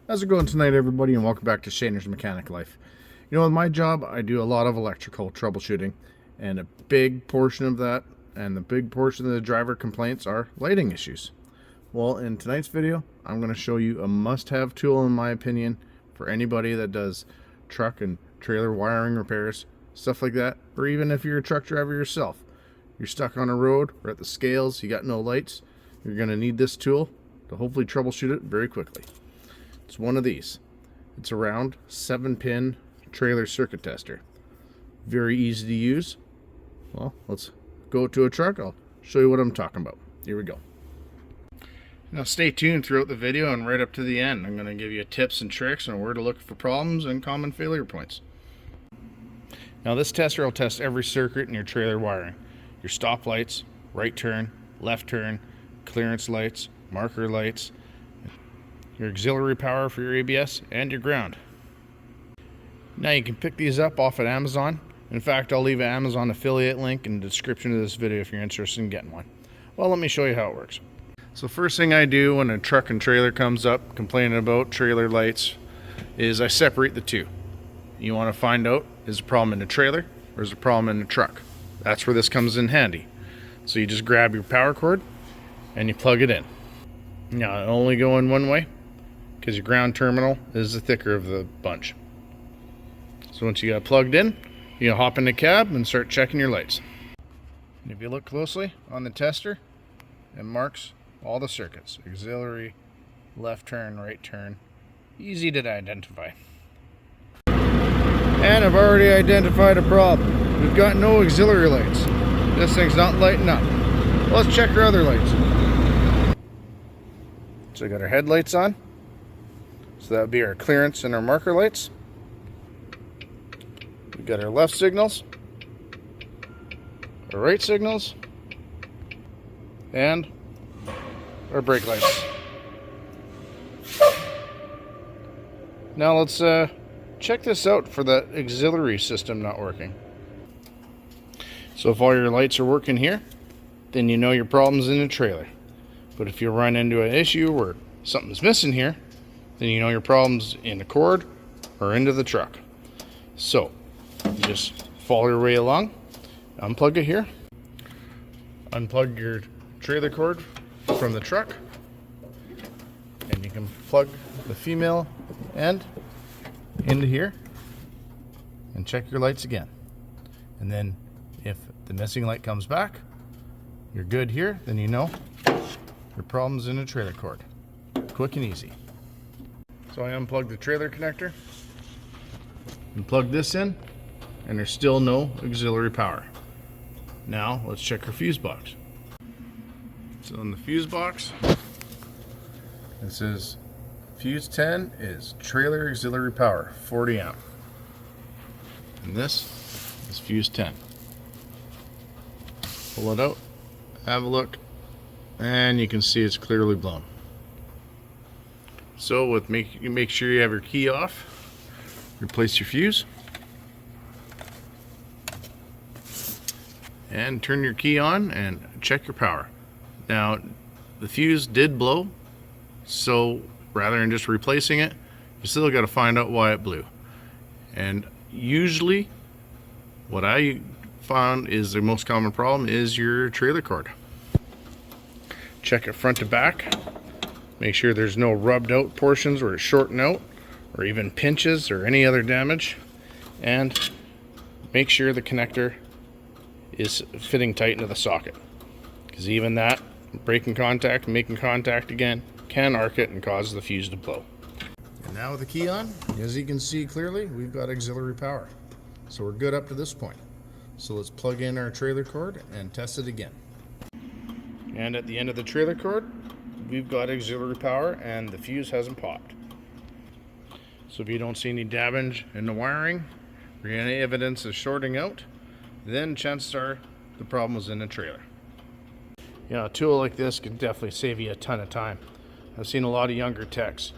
How's it going tonight, everybody, and welcome back to Shaner's Mechanic Life. You know, with my job, I do a lot of electrical troubleshooting, and a big portion of that, and the big portion of the driver complaints are lighting issues. Well, in tonight's video, I'm going to show you a must-have tool, in my opinion, for anybody that does truck and trailer wiring repairs, stuff like that, or even if you're a truck driver yourself. You're stuck on a road or at the scales, you got no lights, you're going to need this tool to hopefully troubleshoot it very quickly. It's one of these. It's a round 7-pin trailer circuit tester. Very easy to use. Well, let's go to a truck. I'll show you what I'm talking about. Here we go. Now stay tuned throughout the video and right up to the end. I'm going to give you tips and tricks on where to look for problems and common failure points. Now this tester will test every circuit in your trailer wiring. Your stop lights, right turn, left turn, clearance lights, marker lights, your auxiliary power for your ABS, and your ground. Now you can pick these up off at Amazon. In fact, I'll leave an Amazon affiliate link in the description of this video if you're interested in getting one. Well, let me show you how it works. So first thing I do when a truck and trailer comes up complaining about trailer lights is I separate the two. You want to find out, is the problem in the trailer or is the problem in the truck? That's where this comes in handy. So you just grab your power cord and you plug it in. Now it'll only go in one way, because your ground terminal is the thicker of the bunch. So once you got it plugged in, you can hop in the cab and start checking your lights. And if you look closely on the tester, it marks all the circuits: auxiliary, left turn, right turn. Easy to identify. And I've already identified a problem. We've got no auxiliary lights. This thing's not lighting up. Well, let's check our other lights. So we got our headlights on. So that would be our clearance and our marker lights. We've got our left signals, our right signals, and our brake lights. Now let's check this out for the auxiliary system not working. So if all your lights are working here, then you know your problem's in the trailer. But if you run into an issue where something's missing here, then you know your problem's in the cord or into the truck. So you just follow your way along, unplug it here, unplug your trailer cord from the truck, and you can plug the female end into here and check your lights again. And then if the missing light comes back, you're good here, then you know your problem's in the trailer cord. Quick and easy. So I unplugged the trailer connector and plugged this in, and there's still no auxiliary power. Now let's check our fuse box. So in the fuse box, it says fuse 10 is trailer auxiliary power, 40 amp. And this is fuse 10. Pull it out, have a look, and you can see it's clearly blown. So with make sure you have your key off, replace your fuse, and turn your key on and check your power. Now the fuse did blow, so rather than just replacing it, you still got to find out why it blew. And usually what I found is the most common problem is your trailer cord. Check it front to back. Make sure there's no rubbed out portions where it's shorting out, or even pinches or any other damage. And make sure the connector is fitting tight into the socket, because even that breaking contact, making contact again, can arc it and cause the fuse to blow. And now with the key on, as you can see clearly, we've got auxiliary power. So we're good up to this point. So let's plug in our trailer cord and test it again. And at the end of the trailer cord, we've got auxiliary power and the fuse hasn't popped. So if you don't see any damage in the wiring or any evidence of shorting out, then chances are the problem was in the trailer. Yeah, a tool like this can definitely save you a ton of time. I've seen a lot of younger techs.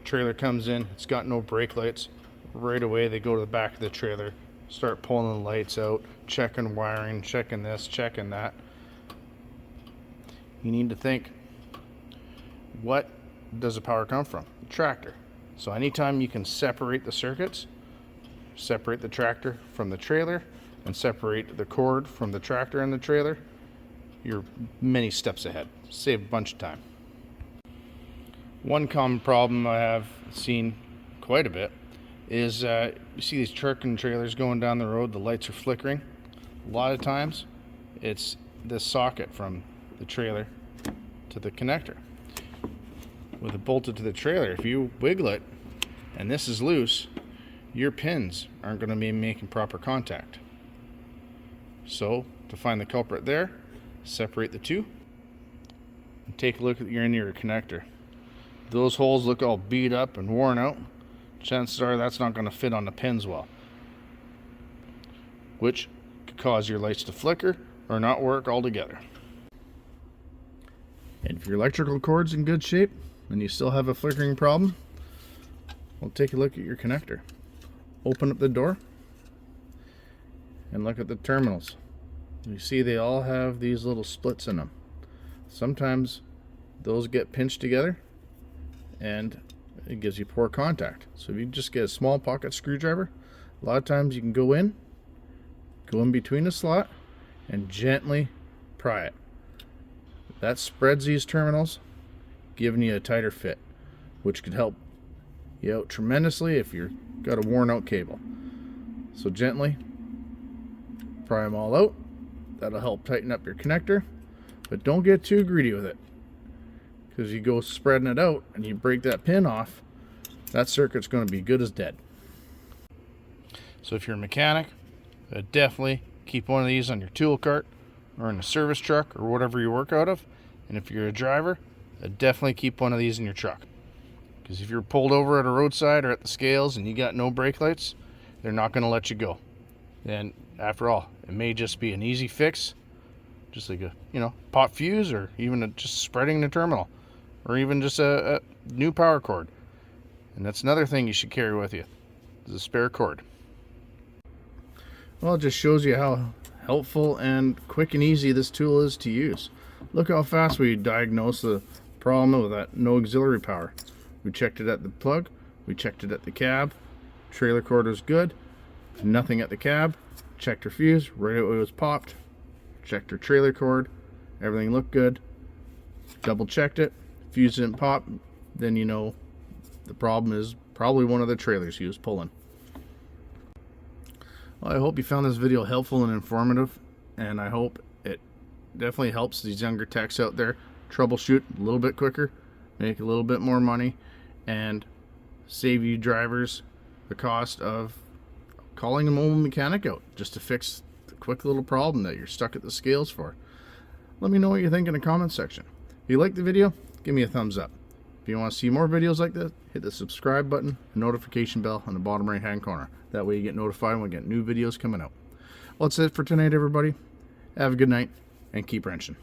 Trailer comes in, it's got no brake lights. Right away they go to the back of the trailer, start pulling the lights out, checking wiring, checking this, checking that. You need to think, what does the power come from? The tractor. So anytime you can separate the circuits, separate the tractor from the trailer, and separate the cord from the tractor and the trailer, you're many steps ahead. Save a bunch of time. One common problem I have seen quite a bit is you see these truck and trailers going down the road, the lights are flickering. A lot of times it's the socket from the trailer to the connector. With it bolted to the trailer, if you wiggle it and this is loose, your pins aren't going to be making proper contact. So to find the culprit there, separate the two and take a look at your in-ear connector. Those holes look all beat up and worn out. Chances are that's not going to fit on the pins well, which could cause your lights to flicker or not work altogether. And if your electrical cord's in good shape and you still have a flickering problem, well, take a look at your connector. Open up the door and look at the terminals. You see they all have these little splits in them. Sometimes those get pinched together and it gives you poor contact. So if you just get a small pocket screwdriver, a lot of times you can go in between the slot and gently pry it. That spreads these terminals, giving you a tighter fit, which could help you out tremendously if you've got a worn out cable. So gently pry them all out. That'll help tighten up your connector, but don't get too greedy with it, because you go spreading it out and you break that pin off, that circuit's going to be good as dead. So if you're a mechanic, definitely keep one of these on your tool cart or in a service truck or whatever you work out of. And if you're a driver, definitely keep one of these in your truck, because if you're pulled over at a roadside or at the scales and you got no brake lights, they're not going to let you go. And after all, it may just be an easy fix, just like a pop fuse, or even just spreading the terminal, or even just a new power cord. And that's another thing you should carry with you, is a spare cord. Well, it just shows you how helpful and quick and easy this tool is to use. Look how fast we diagnose the problem with that no auxiliary power. We checked it at the plug, we checked it at the cab, trailer cord was good, nothing at the cab, checked her fuse, right away it was popped, checked her trailer cord, everything looked good, double checked it, fuse didn't pop, then you know the problem is probably one of the trailers he was pulling. Well, I hope you found this video helpful and informative, and I hope it definitely helps these younger techs out there troubleshoot a little bit quicker, make a little bit more money, and save you drivers the cost of calling a mobile mechanic out just to fix the quick little problem that you're stuck at the scales for. Let me know what you think in the comments section. If you liked the video, give me a thumbs up. If you want to see more videos like this, hit the subscribe button and notification bell on the bottom right hand corner. That way you get notified when we get new videos coming out. Well, that's it for tonight, everybody. Have a good night and keep wrenching.